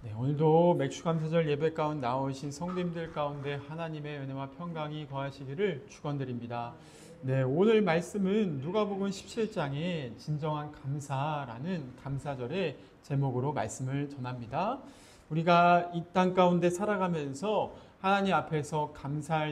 네, 오늘도 맥주감사절 예배 가운데 나오신 성도님들 가운데 하나님의 은혜와 평강이 거하시기를 축원드립니다. 네, 오늘 말씀은 누가복음 17장의 진정한 감사라는 감사절의 제목으로 말씀을 전합니다. 우리가 이 땅 가운데 살아가면서 하나님 앞에서 감사할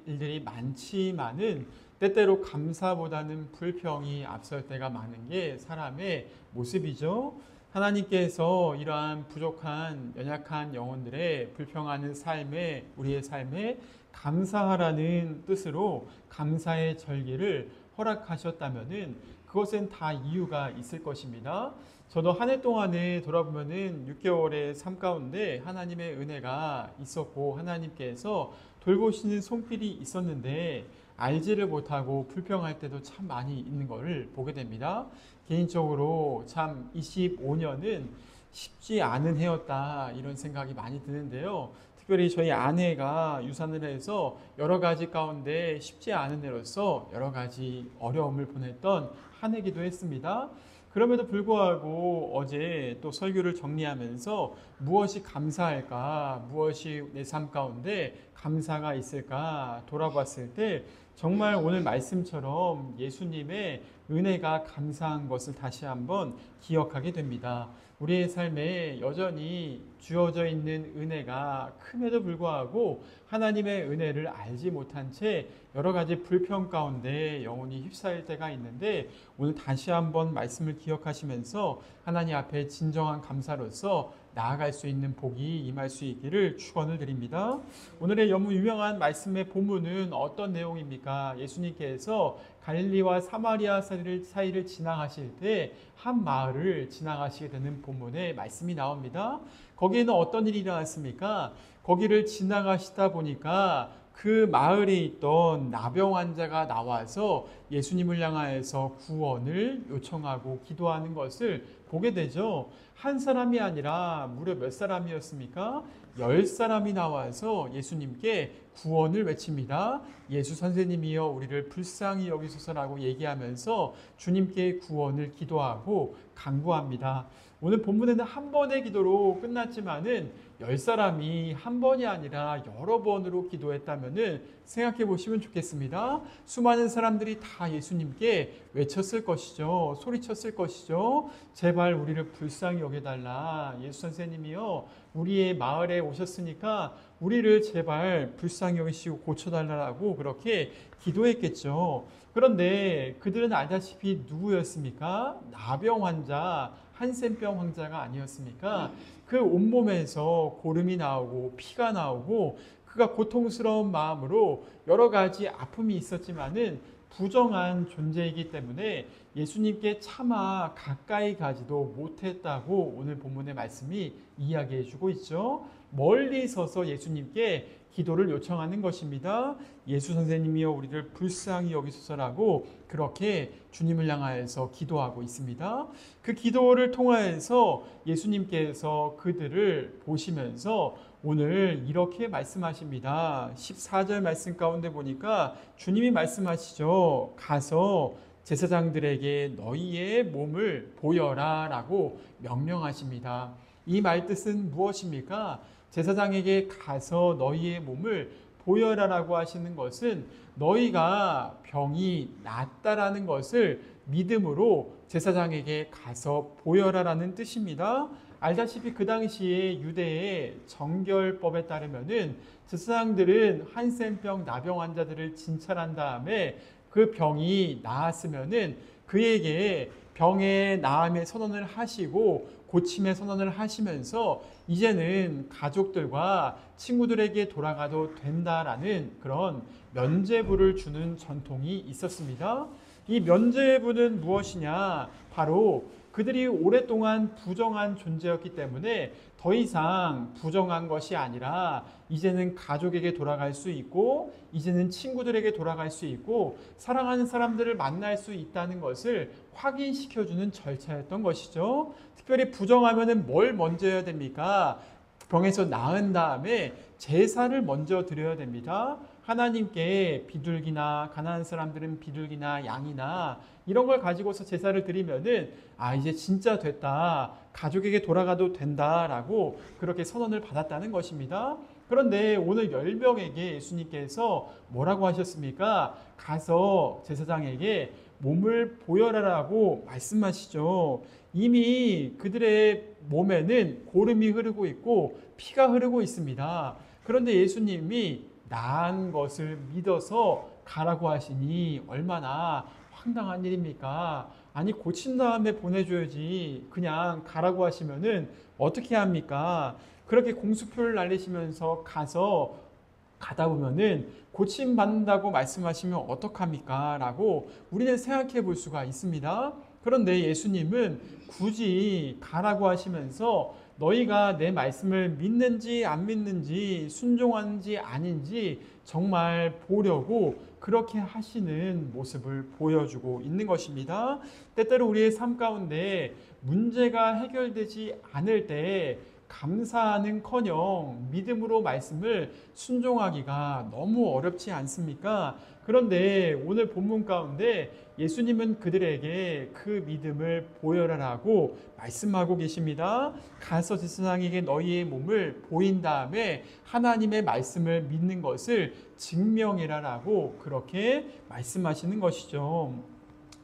일들이 많지만은 때때로 감사보다는 불평이 앞설 때가 많은 게 사람의 모습이죠. 하나님께서 이러한 부족한 연약한 영혼들의 불평하는 삶에 우리의 삶에 감사하라는 뜻으로 감사의 절기를 허락하셨다면은 그것은 다 이유가 있을 것입니다. 저도 한 해 동안에 돌아보면은 6개월의 삶 가운데 하나님의 은혜가 있었고 하나님께서 돌보시는 손길이 있었는데 알지를 못하고 불평할 때도 참 많이 있는 것을 보게 됩니다. 개인적으로 참 25년은 쉽지 않은 해였다 이런 생각이 많이 드는데요. 특별히 저희 아내가 유산을 해서 여러 가지 가운데 쉽지 않은 해로서 여러 가지 어려움을 보냈던 한 해기도 했습니다. 그럼에도 불구하고 어제 또 설교를 정리하면서 무엇이 감사할까, 무엇이 내 삶 가운데 감사가 있을까 돌아봤을 때 정말 오늘 말씀처럼 예수님의 은혜가 감사한 것을 다시 한번 기억하게 됩니다. 우리의 삶에 여전히 주어져 있는 은혜가 큼에도 불구하고 하나님의 은혜를 알지 못한 채 여러 가지 불평 가운데 영혼이 휩싸일 때가 있는데 오늘 다시 한번 말씀을 기억하시면서 하나님 앞에 진정한 감사로서 나아갈 수 있는 복이 임할 수 있기를 축원을 드립니다. 오늘의 너무 유명한 말씀의 본문은 어떤 내용입니까? 예수님께서 갈릴리와 사마리아 사이를 지나가실 때 한 마을을 지나가시게 되는 본문의 말씀이 나옵니다. 거기에는 어떤 일이 일어났습니까? 거기를 지나가시다 보니까 그 마을에 있던 나병 환자가 나와서 예수님을 향하여서 구원을 요청하고 기도하는 것을 보게 되죠. 한 사람이 아니라 무려 몇 사람이었습니까? 10사람이 나와서 예수님께 구원을 외칩니다. 예수 선생님이여 우리를 불쌍히 여기소서라고 얘기하면서 주님께 구원을 기도하고 간구합니다. 오늘 본문에는 한 번의 기도로 끝났지만은 10사람이 한 번이 아니라 여러 번으로 기도했다면은 생각해 보시면 좋겠습니다. 수많은 사람들이 다 예수님께 외쳤을 것이죠. 소리쳤을 것이죠. 제발 우리를 불쌍히 여겨달라. 예수 선생님이요. 우리의 마을에 오셨으니까 우리를 제발 불쌍히 여기시고 고쳐달라고 그렇게 기도했겠죠. 그런데 그들은 알다시피 누구였습니까? 나병 환자, 한센병 환자가 아니었습니까? 그 온몸에서 고름이 나오고 피가 나오고 그가 고통스러운 마음으로 여러 가지 아픔이 있었지만은 부정한 존재이기 때문에 예수님께 차마 가까이 가지도 못했다고 오늘 본문의 말씀이 이야기해 주고 있죠. 멀리 서서 예수님께 기도를 요청하는 것입니다. 예수 선생님이여 우리를 불쌍히 여기소서라고 그렇게 주님을 향하여서 기도하고 있습니다. 그 기도를 통하여서 예수님께서 그들을 보시면서 오늘 이렇게 말씀하십니다. 14절 말씀 가운데 보니까 주님이 말씀하시죠. 가서 제사장들에게 너희의 몸을 보여라 라고 명령하십니다. 이 말뜻은 무엇입니까? 제사장에게 가서 너희의 몸을 보여라라고 하시는 것은 너희가 병이 낫다라는 것을 믿음으로 제사장에게 가서 보여라라는 뜻입니다. 알다시피 그 당시에 유대의 정결법에 따르면은 제사장들은 한센병 나병 환자들을 진찰한 다음에 그 병이 나았으면은 그에게 병의 나음의 선언을 하시고 고침의 선언을 하시면서 이제는 가족들과 친구들에게 돌아가도 된다라는 그런 면죄부를 주는 전통이 있었습니다. 이 면죄부는 무엇이냐? 바로 그들이 오랫동안 부정한 존재였기 때문에 더 이상 부정한 것이 아니라 이제는 가족에게 돌아갈 수 있고 이제는 친구들에게 돌아갈 수 있고 사랑하는 사람들을 만날 수 있다는 것을 확인시켜주는 절차였던 것이죠. 특별히 부정하면은 뭘 먼저 해야 됩니까? 병에서 나은 다음에 제사를 먼저 드려야 됩니다. 하나님께 비둘기나 가난한 사람들은 비둘기나 양이나 이런 걸 가지고서 제사를 드리면은 이제 진짜 됐다. 가족에게 돌아가도 된다라고 그렇게 선언을 받았다는 것입니다. 그런데 오늘 10명에게 예수님께서 뭐라고 하셨습니까? 가서 제사장에게 몸을 보여라라고 말씀하시죠. 이미 그들의 몸에는 고름이 흐르고 있고 피가 흐르고 있습니다. 그런데 예수님이 나은 것을 믿어서 가라고 하시니 얼마나 황당한 일입니까? 아니 고친 다음에 보내줘야지 그냥 가라고 하시면은 어떻게 합니까? 그렇게 공수표를 날리시면서 가다 보면은 고침 받는다고 말씀하시면 어떡합니까? 라고 우리는 생각해 볼 수가 있습니다. 그런데 예수님은 굳이 가라고 하시면서 너희가 내 말씀을 믿는지 안 믿는지 순종하는지 아닌지 정말 보려고 그렇게 하시는 모습을 보여주고 있는 것입니다. 때때로 우리의 삶 가운데 문제가 해결되지 않을 때 감사하는커녕 믿음으로 말씀을 순종하기가 너무 어렵지 않습니까? 그런데 오늘 본문 가운데 예수님은 그들에게 그 믿음을 보여라라고 말씀하고 계십니다. 가서 제사장에게 너희의 몸을 보인 다음에 하나님의 말씀을 믿는 것을 증명해라라고 그렇게 말씀하시는 것이죠.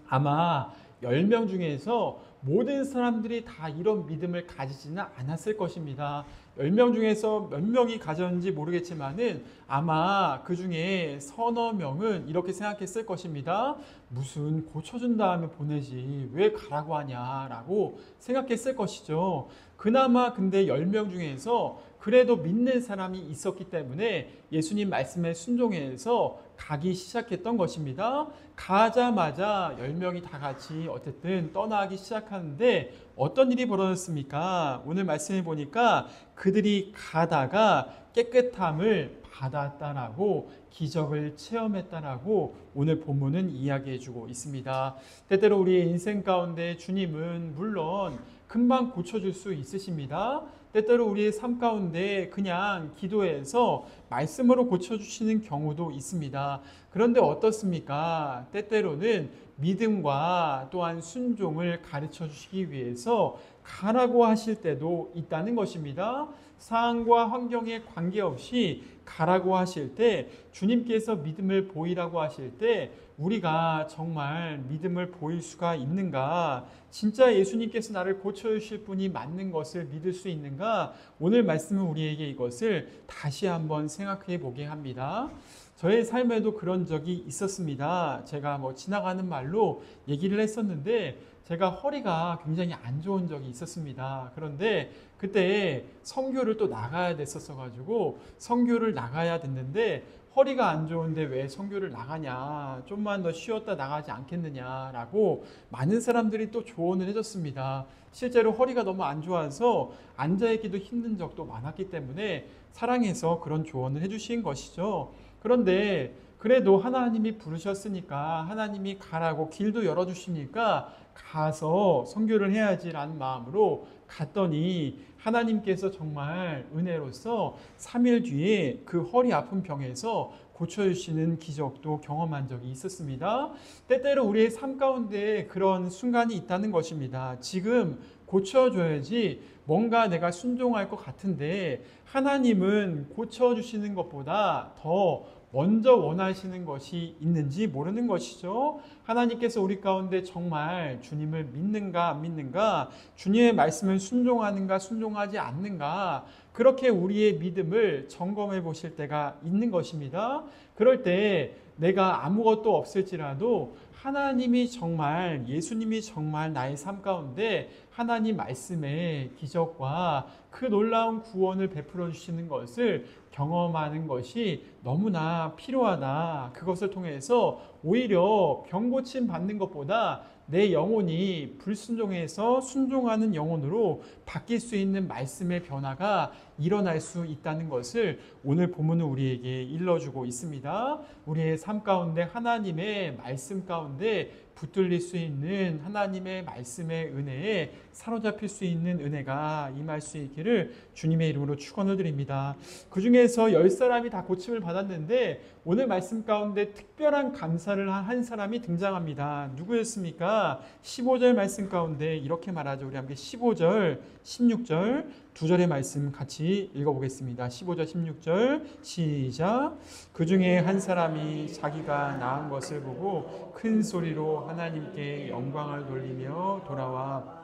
아마 10명 중에서 모든 사람들이 다 이런 믿음을 가지지는 않았을 것입니다. 10명 중에서 몇 명이 가졌는지 모르겠지만은 아마 그 중에 서너 명은 이렇게 생각했을 것입니다. 무슨 고쳐준 다음에 보내지 왜 가라고 하냐라고 생각했을 것이죠. 그나마 근데 10명 중에서 그래도 믿는 사람이 있었기 때문에 예수님 말씀에 순종해서 가기 시작했던 것입니다. 가자마자 10명이 다 같이 어쨌든 떠나기 시작하는데 어떤 일이 벌어졌습니까? 오늘 말씀해 보니까 그들이 가다가 깨끗함을 받았다라고 기적을 체험했다라고 오늘 본문은 이야기해 주고 있습니다. 때때로 우리의 인생 가운데 주님은 물론 금방 고쳐줄 수 있으십니다. 때때로 우리의 삶 가운데 그냥 기도해서 말씀으로 고쳐주시는 경우도 있습니다. 그런데 어떻습니까? 때때로는 믿음과 또한 순종을 가르쳐 주시기 위해서 가라고 하실 때도 있다는 것입니다. 상황과 환경에 관계없이 가라고 하실 때 주님께서 믿음을 보이라고 하실 때 우리가 정말 믿음을 보일 수가 있는가? 진짜 예수님께서 나를 고쳐주실 분이 맞는 것을 믿을 수 있는가? 오늘 말씀은 우리에게 이것을 다시 한번 생각해 보게 합니다. 저의 삶에도 그런 적이 있었습니다. 제가 지나가는 말로 얘기를 했었는데 제가 허리가 굉장히 안 좋은 적이 있었습니다. 그런데 그때 선교를 또 나가야 됐었어가지고 선교를 나가야 됐는데 허리가 안 좋은데 왜 선교를 나가냐, 좀만 더 쉬었다 나가지 않겠느냐라고 많은 사람들이 또 조언을 해줬습니다. 실제로 허리가 너무 안 좋아서 앉아있기도 힘든 적도 많았기 때문에 사랑해서 그런 조언을 해주신 것이죠. 그런데 그래도 하나님이 부르셨으니까 하나님이 가라고 길도 열어주시니까 가서 선교를 해야지라는 마음으로 갔더니 하나님께서 정말 은혜로서 3일 뒤에 그 허리 아픈 병에서 고쳐주시는 기적도 경험한 적이 있었습니다. 때때로 우리의 삶 가운데 그런 순간이 있다는 것입니다. 지금 고쳐줘야지 뭔가 내가 순종할 것 같은데 하나님은 고쳐주시는 것보다 더 먼저 원하시는 것이 있는지 모르는 것이죠. 하나님께서 우리 가운데 정말 주님을 믿는가 안 믿는가, 주님의 말씀을 순종하는가 순종하지 않는가, 그렇게 우리의 믿음을 점검해 보실 때가 있는 것입니다. 그럴 때 내가 아무것도 없을지라도 하나님이 정말, 예수님이 정말 나의 삶 가운데 하나님 말씀의 기적과 그 놀라운 구원을 베풀어 주시는 것을 경험하는 것이 너무나 필요하다. 그것을 통해서 오히려 병고침 받는 것보다 내 영혼이 불순종해서 순종하는 영혼으로 바뀔 수 있는 말씀의 변화가 일어날 수 있다는 것을 오늘 본문은 우리에게 일러주고 있습니다. 우리의 삶 가운데 하나님의 말씀 가운데 붙들릴 수 있는 하나님의 말씀의 은혜에 사로잡힐 수 있는 은혜가 임할 수 있기를 주님의 이름으로 축원을 드립니다. 그 중에서 10사람이 다 고침을 받았는데 오늘 말씀 가운데 특별한 감사를 한 사람이 등장합니다. 누구였습니까? 15절 말씀 가운데 이렇게 말하죠. 우리 함께 15절, 16절 두 절의 말씀 같이 읽어보겠습니다. 15절, 16절 시작. 그 중에 한 사람이 자기가 낳은 것을 보고 큰 소리로 하나님께 영광을 돌리며 돌아와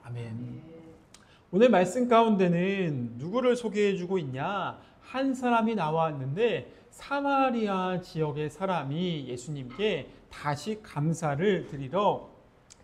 아멘. 오늘 말씀 가운데는 누구를 소개해주고 있냐? 한 사람이 나왔는데 사마리아 지역의 사람이 예수님께 다시 감사를 드리러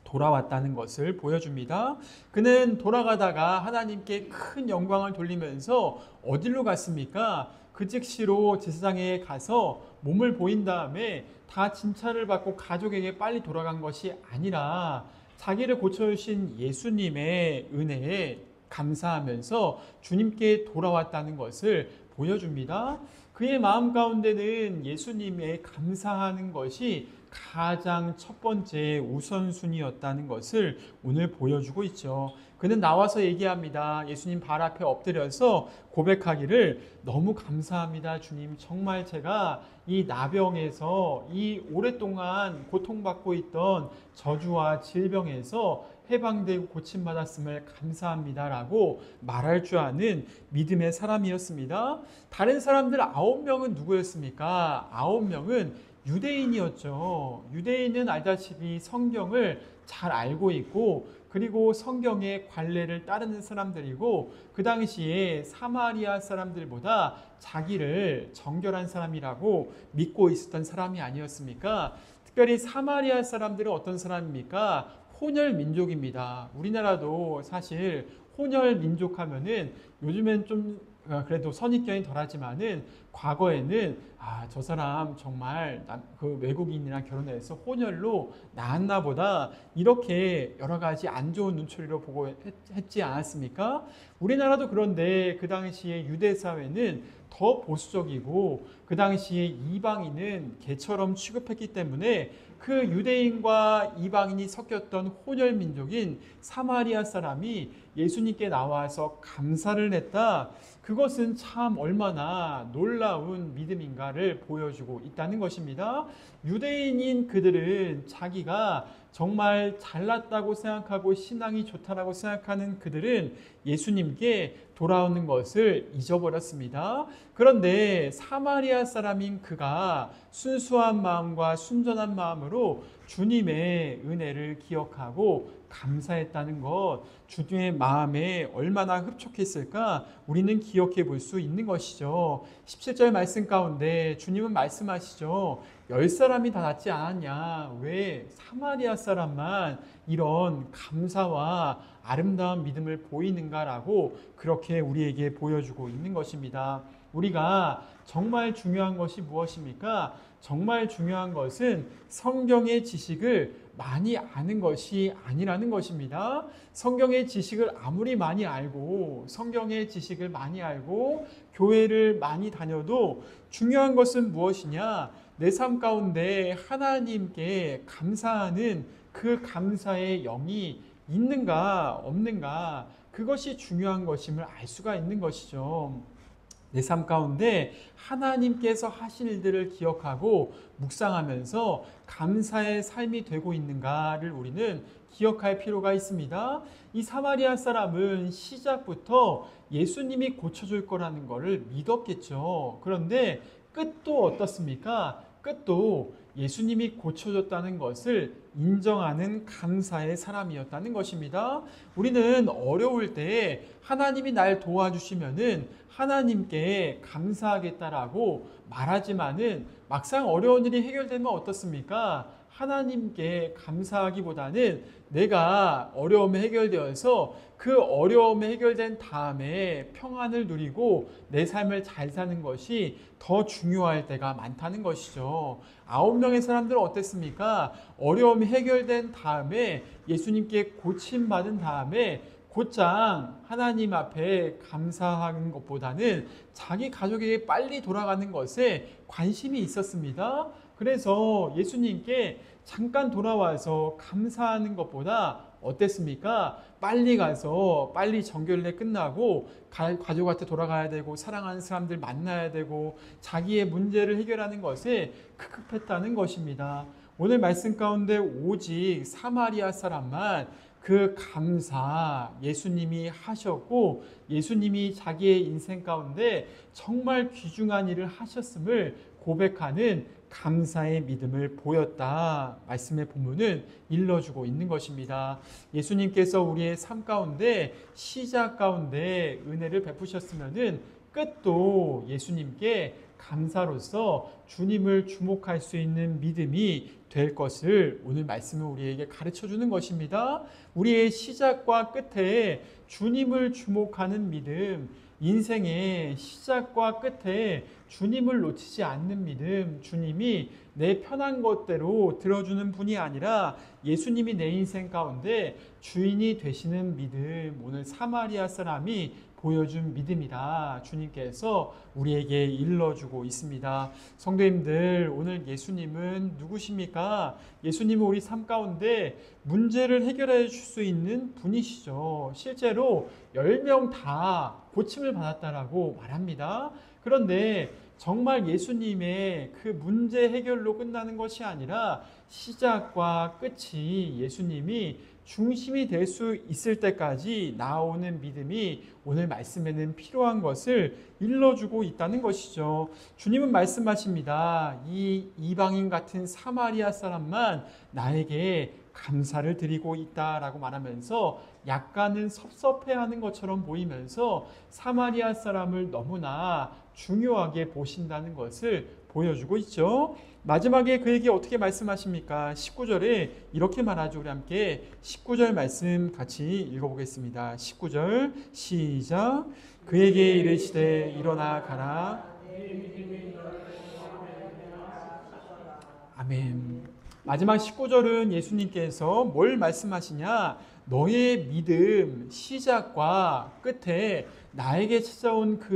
돌아왔다는 것을 보여줍니다. 그는 돌아가다가 하나님께 큰 영광을 돌리면서 어디로 갔습니까? 그 즉시로 제사장에 가서 몸을 보인 다음에 다 진찰을 받고 가족에게 빨리 돌아간 것이 아니라 자기를 고쳐주신 예수님의 은혜에 감사하면서 주님께 돌아왔다는 것을 보여줍니다. 그의 마음 가운데는 예수님에 감사하는 것이 가장 첫 번째 우선순위였다는 것을 오늘 보여주고 있죠. 그는 나와서 얘기합니다. 예수님 발 앞에 엎드려서 고백하기를 너무 감사합니다. 주님, 정말 제가 이 나병에서 이 오랫동안 고통받고 있던 저주와 질병에서 해방되고 고침받았음을 감사합니다라고 말할 줄 아는 믿음의 사람이었습니다. 다른 사람들 9명은 누구였습니까? 9명은 유대인이었죠. 유대인은 알다시피 성경을 잘 알고 있고 그리고 성경의 관례를 따르는 사람들이고 그 당시에 사마리아 사람들보다 자기를 정결한 사람이라고 믿고 있었던 사람이 아니었습니까? 특별히 사마리아 사람들은 어떤 사람입니까? 혼혈 민족입니다. 우리나라도 사실 혼혈 민족 하면은 요즘엔 좀 그래도 선입견이 덜하지만은 과거에는 저 사람 정말 그 외국인이랑 결혼해서 혼혈로 낳았나 보다 이렇게 여러 가지 안 좋은 눈초리로 보고 했지 않았습니까? 우리나라도 그런데 그 당시에 유대 사회는 더 보수적이고 그 당시에 이방인은 개처럼 취급했기 때문에 그 유대인과 이방인이 섞였던 혼혈 민족인 사마리아 사람이 예수님께 나와서 감사를 했다. 그것은 참 얼마나 놀라운 믿음인가를 보여주고 있다는 것입니다. 유대인인 그들은 자기가 정말 잘났다고 생각하고 신앙이 좋다라고 생각하는 그들은 예수님께 돌아오는 것을 잊어버렸습니다. 그런데 사마리아 사람인 그가 순수한 마음과 순전한 마음으로 주님의 은혜를 기억하고 감사했다는 것, 주님의 마음에 얼마나 흡족했을까 우리는 기억해 볼 수 있는 것이죠. 17절 말씀 가운데 주님은 말씀하시죠. 10사람이 다 낫지 않았냐? 왜 사마리아 사람만 이런 감사와 아름다운 믿음을 보이는가라고 그렇게 우리에게 보여주고 있는 것입니다. 우리가 정말 중요한 것이 무엇입니까? 정말 중요한 것은 성경의 지식을 많이 아는 것이 아니라는 것입니다. 성경의 지식을 아무리 많이 알고 성경의 지식을 많이 알고 교회를 많이 다녀도 중요한 것은 무엇이냐? 내 삶 가운데 하나님께 감사하는 그 감사의 영이 있는가 없는가 그것이 중요한 것임을 알 수가 있는 것이죠. 내 삶 가운데 하나님께서 하신 일들을 기억하고 묵상하면서 감사의 삶이 되고 있는가를 우리는 기억할 필요가 있습니다. 이 사마리아 사람은 시작부터 예수님이 고쳐줄 거라는 것을 믿었겠죠. 그런데 끝도 어떻습니까? 끝도 예수님이 고쳐줬다는 것을 인정하는 감사의 사람이었다는 것입니다. 우리는 어려울 때 하나님이 날 도와주시면은 하나님께 감사하겠다라고 말하지만은 막상 어려운 일이 해결되면 어떻습니까? 하나님께 감사하기보다는 내가 어려움이 해결되어서 그 어려움이 해결된 다음에 평안을 누리고 내 삶을 잘 사는 것이 더 중요할 때가 많다는 것이죠. 9명의 사람들은 어땠습니까? 어려움이 해결된 다음에 예수님께 고침받은 다음에 곧장 하나님 앞에 감사하는 것보다는 자기 가족에게 빨리 돌아가는 것에 관심이 있었습니다. 그래서 예수님께 잠깐 돌아와서 감사하는 것보다 어땠습니까? 빨리 가서 빨리 정결례 끝나고 가족한테 돌아가야 되고 사랑하는 사람들 만나야 되고 자기의 문제를 해결하는 것에 급급했다는 것입니다. 오늘 말씀 가운데 오직 사마리아 사람만 그 감사 예수님이 하셨고 예수님이 자기의 인생 가운데 정말 귀중한 일을 하셨음을 고백하는 감사의 믿음을 보였다. 말씀의 본문은 일러주고 있는 것입니다. 예수님께서 우리의 삶 가운데 시작 가운데 은혜를 베푸셨으면은 끝도 예수님께 감사로서 주님을 주목할 수 있는 믿음이 될 것을 오늘 말씀은 우리에게 가르쳐 주는 것입니다. 우리의 시작과 끝에 주님을 주목하는 믿음, 인생의 시작과 끝에 주님을 놓치지 않는 믿음, 주님이 내 편한 것대로 들어주는 분이 아니라 예수님이 내 인생 가운데 주인이 되시는 믿음, 오늘 사마리아 사람이 보여준 믿음이다. 주님께서 우리에게 일러주고 있습니다. 성도님들, 오늘 예수님은 누구십니까? 예수님은 우리 삶 가운데 문제를 해결해 줄 수 있는 분이시죠. 실제로 10명 다 고침을 받았다라고 말합니다. 그런데 정말 예수님의 그 문제 해결로 끝나는 것이 아니라 시작과 끝이 예수님이 중심이 될 수 있을 때까지 나오는 믿음이 오늘 말씀에는 필요한 것을 일러주고 있다는 것이죠. 주님은 말씀하십니다. 이 이방인 같은 사마리아 사람만 나에게 감사를 드리고 있다라고 말하면서 약간은 섭섭해하는 것처럼 보이면서 사마리아 사람을 너무나 중요하게 보신다는 것을 보여주고 있죠. 마지막에 그에게 어떻게 말씀하십니까? 19절에 이렇게 말하죠. 우리 함께 19절 말씀 같이 읽어보겠습니다. 19절 시작. 그에게 이르시되 일어나 가라. 아멘. 마지막 19절은 예수님께서 뭘 말씀하시냐? 너의 믿음 시작과 끝에 나에게 찾아온 그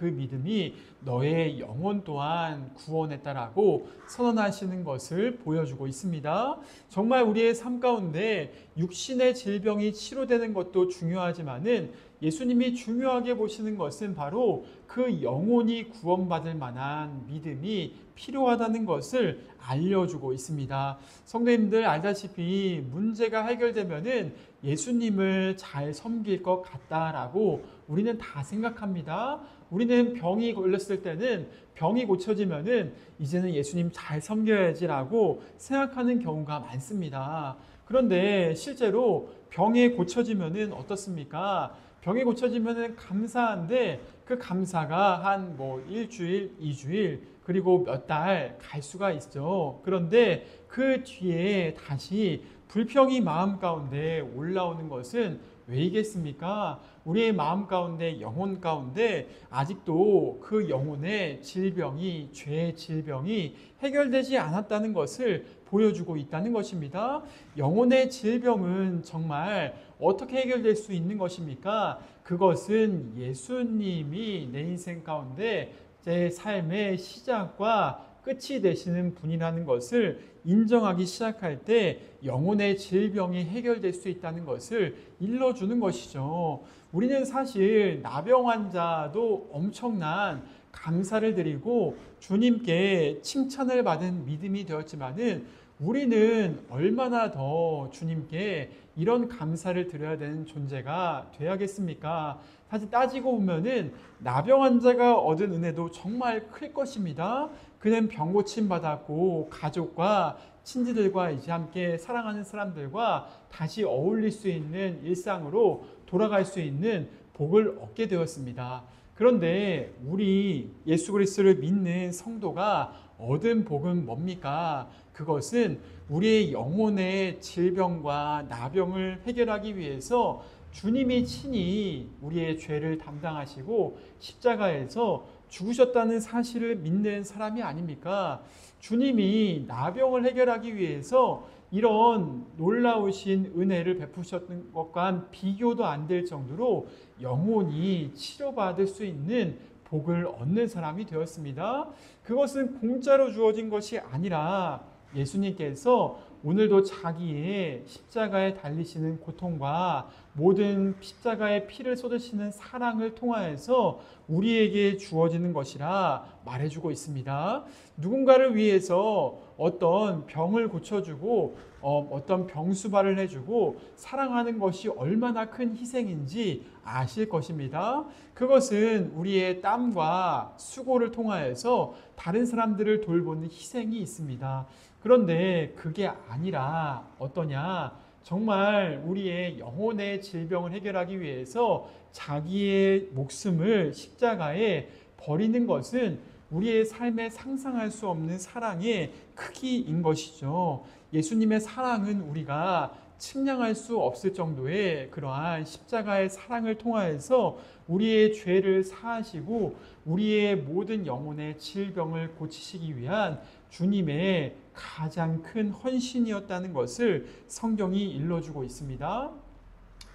믿음이 너의 영혼 또한 구원했다라고 선언하시는 것을 보여주고 있습니다. 정말 우리의 삶 가운데 육신의 질병이 치료되는 것도 중요하지만은 예수님이 중요하게 보시는 것은 바로 그 영혼이 구원받을 만한 믿음이 필요하다는 것을 알려주고 있습니다. 성도님들 알다시피 문제가 해결되면은 예수님을 잘 섬길 것 같다라고 우리는 다 생각합니다. 우리는 병이 걸렸을 때는 병이 고쳐지면은 이제는 예수님 잘 섬겨야지라고 생각하는 경우가 많습니다. 그런데 실제로 병이 고쳐지면은 어떻습니까? 병이 고쳐지면은 감사한데 그 감사가 한 일주일, 2주일 그리고 몇 달 갈 수가 있죠. 그런데 그 뒤에 다시 불평이 마음 가운데 올라오는 것은 왜이겠습니까? 우리의 마음 가운데 영혼 가운데 아직도 그 영혼의 질병이 죄의 질병이 해결되지 않았다는 것을 보여주고 있다는 것입니다. 영혼의 질병은 정말 어떻게 해결될 수 있는 것입니까? 그것은 예수님이 내 인생 가운데 제 삶의 시작과 끝이 되시는 분이라는 것을 인정하기 시작할 때 영혼의 질병이 해결될 수 있다는 것을 일러주는 것이죠. 우리는 사실 나병 환자도 엄청난 감사를 드리고 주님께 칭찬을 받은 믿음이 되었지만은 우리는 얼마나 더 주님께 이런 감사를 드려야 되는 존재가 되야겠습니까? 사실 따지고 보면은 나병 환자가 얻은 은혜도 정말 클 것입니다. 그는 병 고침 받았고 가족과 친지들과 이제 함께 사랑하는 사람들과 다시 어울릴 수 있는 일상으로 돌아갈 수 있는 복을 얻게 되었습니다. 그런데 우리 예수 그리스도를 믿는 성도가 얻은 복은 뭡니까? 그것은 우리의 영혼의 질병과 나병을 해결하기 위해서 주님이 친히 우리의 죄를 담당하시고 십자가에서 죽으셨다는 사실을 믿는 사람이 아닙니까? 주님이 나병을 해결하기 위해서 이런 놀라우신 은혜를 베푸셨던 것과 비교도 안 될 정도로 영원히 치료받을 수 있는 복을 얻는 사람이 되었습니다. 그것은 공짜로 주어진 것이 아니라 예수님께서 오늘도 자기의 십자가에 달리시는 고통과 모든 십자가의 피를 쏟으시는 사랑을 통하여서 우리에게 주어지는 것이라 말해주고 있습니다. 누군가를 위해서 어떤 병을 고쳐주고 어떤 병수발을 해주고 사랑하는 것이 얼마나 큰 희생인지 아실 것입니다. 그것은 우리의 땀과 수고를 통하여서 다른 사람들을 돌보는 희생이 있습니다. 그런데 그게 아니라 어떠냐? 정말 우리의 영혼의 질병을 해결하기 위해서 자기의 목숨을 십자가에 버리는 것은 우리의 삶에 상상할 수 없는 사랑의 크기인 것이죠. 예수님의 사랑은 우리가 측량할 수 없을 정도의 그러한 십자가의 사랑을 통하여서 우리의 죄를 사하시고 우리의 모든 영혼의 질병을 고치시기 위한 주님의 가장 큰 헌신이었다는 것을 성경이 일러주고 있습니다.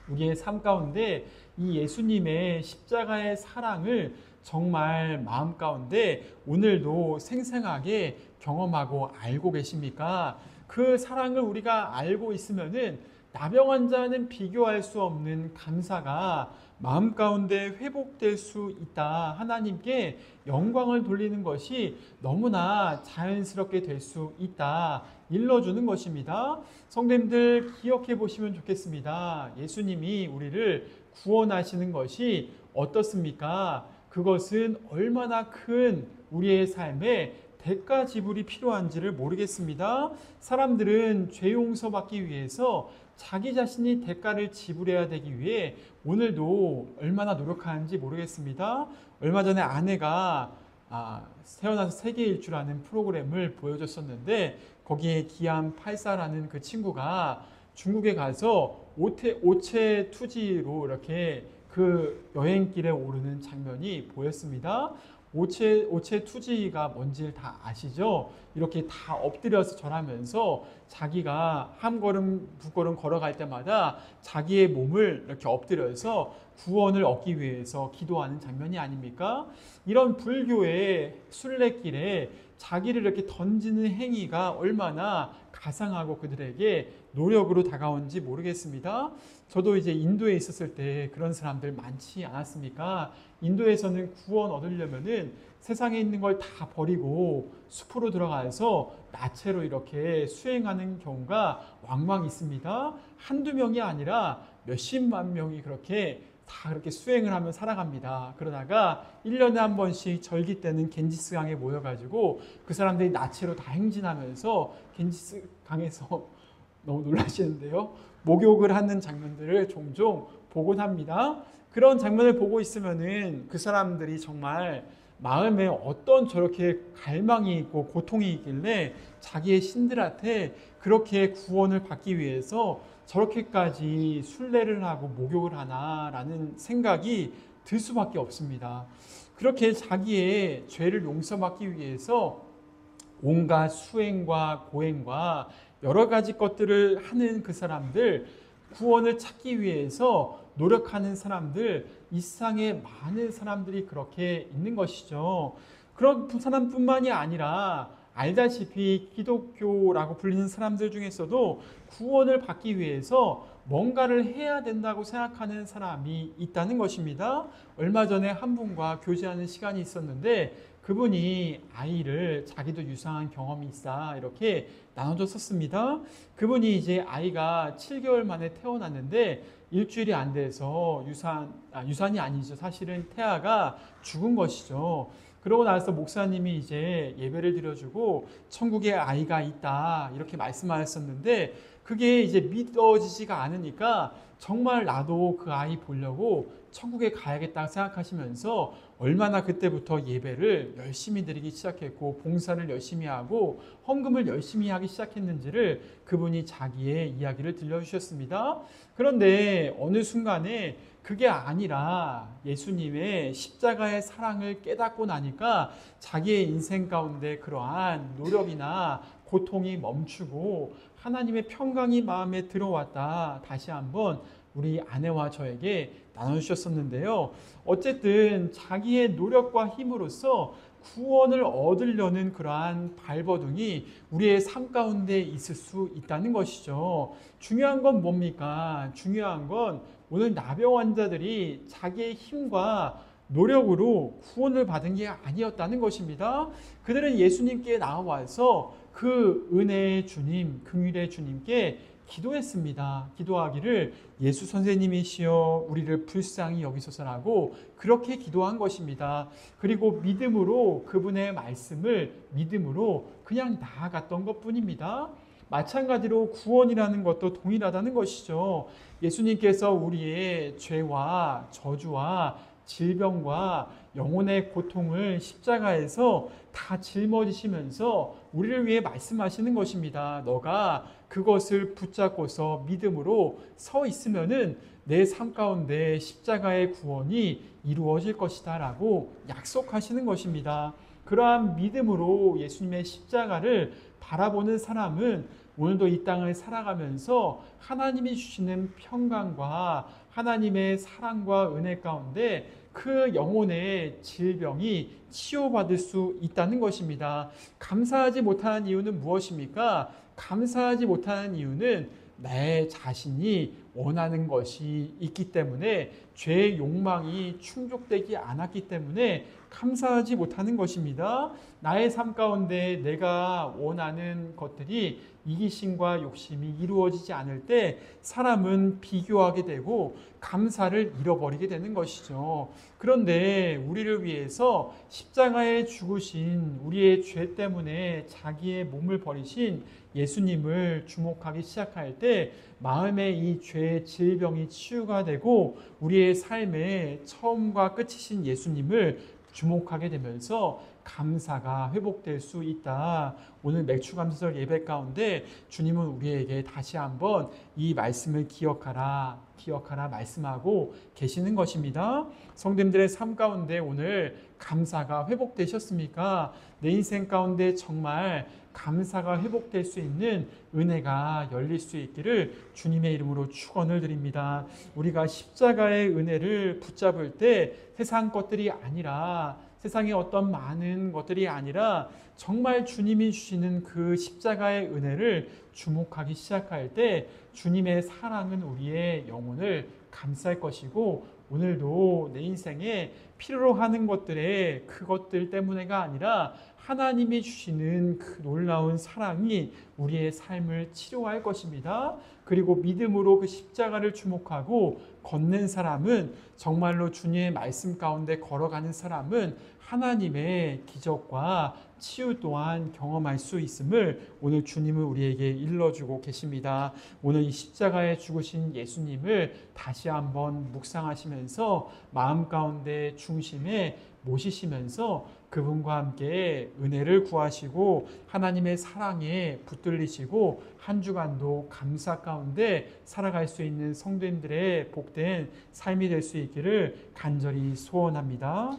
우리의 삶 가운데 이 예수님의 십자가의 사랑을 정말 마음 가운데 오늘도 생생하게 경험하고 알고 계십니까? 그 사랑을 우리가 알고 있으면은 나병 환자는 비교할 수 없는 감사가 마음 가운데 회복될 수 있다. 하나님께 영광을 돌리는 것이 너무나 자연스럽게 될 수 있다. 일러주는 것입니다. 성도님들 기억해 보시면 좋겠습니다. 예수님이 우리를 구원하시는 것이 어떻습니까? 그것은 얼마나 큰 우리의 삶에 대가 지불이 필요한지를 모르겠습니다. 사람들은 죄 용서받기 위해서 자기 자신이 대가를 지불해야 되기 위해 오늘도 얼마나 노력하는지 모르겠습니다. 얼마 전에 아내가 태어나서 세계 일주라는 프로그램을 보여줬었는데 거기에 기암 84라는 그 친구가 중국에 가서 오체 투지로 이렇게 그 여행길에 오르는 장면이 보였습니다. 오체 투지가 뭔지 다 아시죠? 이렇게 다 엎드려서 절하면서 자기가 한 걸음 두 걸음 걸어갈 때마다 자기의 몸을 이렇게 엎드려서 구원을 얻기 위해서 기도하는 장면이 아닙니까? 이런 불교의 순례길에 자기를 이렇게 던지는 행위가 얼마나 가상하고 그들에게 노력으로 다가온지 모르겠습니다. 저도 이제 인도에 있었을 때 그런 사람들 많지 않았습니까? 인도에서는 구원 얻으려면은 세상에 있는 걸 다 버리고 숲으로 들어가서 나체로 이렇게 수행하는 경우가 왕왕 있습니다. 한두 명이 아니라 몇십만 명이 그렇게 다 그렇게 수행을 하며 살아갑니다. 그러다가 1년에 한 번씩 절기 때는 겐지스 강에 모여가지고 그 사람들이 나체로 다 행진하면서 겐지스 강에서 너무 놀라시는데요. 목욕을 하는 장면들을 종종 보곤 합니다. 그런 장면을 보고 있으면은 그 사람들이 정말 마음에 어떤 저렇게 갈망이 있고 고통이 있길래 자기의 신들한테 그렇게 구원을 받기 위해서 저렇게까지 순례를 하고 목욕을 하나라는 생각이 들 수밖에 없습니다. 그렇게 자기의 죄를 용서받기 위해서 온갖 수행과 고행과 여러 가지 것들을 하는 그 사람들, 구원을 찾기 위해서 노력하는 사람들, 이 세상에 많은 사람들이 그렇게 있는 것이죠. 그런 사람뿐만이 아니라 알다시피 기독교라고 불리는 사람들 중에서도 구원을 받기 위해서 뭔가를 해야 된다고 생각하는 사람이 있다는 것입니다. 얼마 전에 한 분과 교제하는 시간이 있었는데 그분이 아이를 자기도 유사한 경험이 있어 이렇게 나눠줬었습니다. 그분이 이제 아이가 7개월 만에 태어났는데 일주일이 안 돼서 유산이 아니죠. 사실은 태아가 죽은 것이죠. 그러고 나서 목사님이 이제 예배를 드려주고 천국에 아이가 있다 이렇게 말씀하셨었는데 그게 이제 믿어지지가 않으니까 정말 나도 그 아이 보려고 천국에 가야겠다 생각하시면서 얼마나 그때부터 예배를 열심히 드리기 시작했고 봉사를 열심히 하고 헌금을 열심히 하기 시작했는지를 그분이 자기의 이야기를 들려주셨습니다. 그런데 어느 순간에 그게 아니라 예수님의 십자가의 사랑을 깨닫고 나니까 자기의 인생 가운데 그러한 노력이나 고통이 멈추고 하나님의 평강이 마음에 들어왔다. 다시 한번 우리 아내와 저에게 나눠주셨었는데요. 어쨌든 자기의 노력과 힘으로써 구원을 얻으려는 그러한 발버둥이 우리의 삶 가운데 있을 수 있다는 것이죠. 중요한 건 뭡니까? 중요한 건 오늘 나병 환자들이 자기의 힘과 노력으로 구원을 받은 게 아니었다는 것입니다. 그들은 예수님께 나와서 그 은혜의 주님, 긍휼의 주님께 기도했습니다. 기도하기를 예수 선생님이시여 우리를 불쌍히 여기소서라고 그렇게 기도한 것입니다. 그리고 믿음으로 그분의 말씀을 믿음으로 그냥 나아갔던 것뿐입니다. 마찬가지로 구원이라는 것도 동일하다는 것이죠. 예수님께서 우리의 죄와 저주와 질병과 영혼의 고통을 십자가에서 다 짊어지시면서 우리를 위해 말씀하시는 것입니다. 너가 그것을 붙잡고서 믿음으로 서 있으면은 내 삶 가운데 십자가의 구원이 이루어질 것이다 라고 약속하시는 것입니다. 그러한 믿음으로 예수님의 십자가를 바라보는 사람은 오늘도 이 땅을 살아가면서 하나님이 주시는 평강과 하나님의 사랑과 은혜 가운데 그 영혼의 질병이 치유받을 수 있다는 것입니다. 감사하지 못하는 이유는 무엇입니까? 감사하지 못하는 이유는 내 자신이 원하는 것이 있기 때문에 죄의 욕망이 충족되지 않았기 때문에 감사하지 못하는 것입니다. 나의 삶 가운데 내가 원하는 것들이 이기심과 욕심이 이루어지지 않을 때 사람은 비교하게 되고 감사를 잃어버리게 되는 것이죠. 그런데 우리를 위해서 십자가에 죽으신 우리의 죄 때문에 자기의 몸을 버리신 예수님을 주목하기 시작할 때 마음의 이 죄의 질병이 치유가 되고 우리의 삶의 처음과 끝이신 예수님을 주목하게 되면서 감사가 회복될 수 있다. 오늘 맥주감사절 예배 가운데 주님은 우리에게 다시 한번 이 말씀을 기억하라 말씀하고 계시는 것입니다. 성도님들의 삶 가운데 오늘 감사가 회복되셨습니까? 내 인생 가운데 정말 감사가 회복될 수 있는 은혜가 열릴 수 있기를 주님의 이름으로 축원을 드립니다. 우리가 십자가의 은혜를 붙잡을 때 세상 것들이 아니라 세상의 어떤 많은 것들이 아니라 정말 주님이 주시는 그 십자가의 은혜를 주목하기 시작할 때 주님의 사랑은 우리의 영혼을 감쌀 것이고 오늘도 내 인생에 필요로 하는 것들의 그것들 때문에가 아니라 하나님이 주시는 그 놀라운 사랑이 우리의 삶을 치료할 것입니다. 그리고 믿음으로 그 십자가를 주목하고 걷는 사람은 정말로 주님의 말씀 가운데 걸어가는 사람은 하나님의 기적과 치유 또한 경험할 수 있음을 오늘 주님은 우리에게 일러주고 계십니다. 오늘 이 십자가에 죽으신 예수님을 다시 한번 묵상하시면서 마음 가운데 중심에 모시시면서 그분과 함께 은혜를 구하시고 하나님의 사랑에 붙들리시고 한 주간도 감사 가운데 살아갈 수 있는 성도님들의 복된 삶이 될 수 있기를 간절히 소원합니다.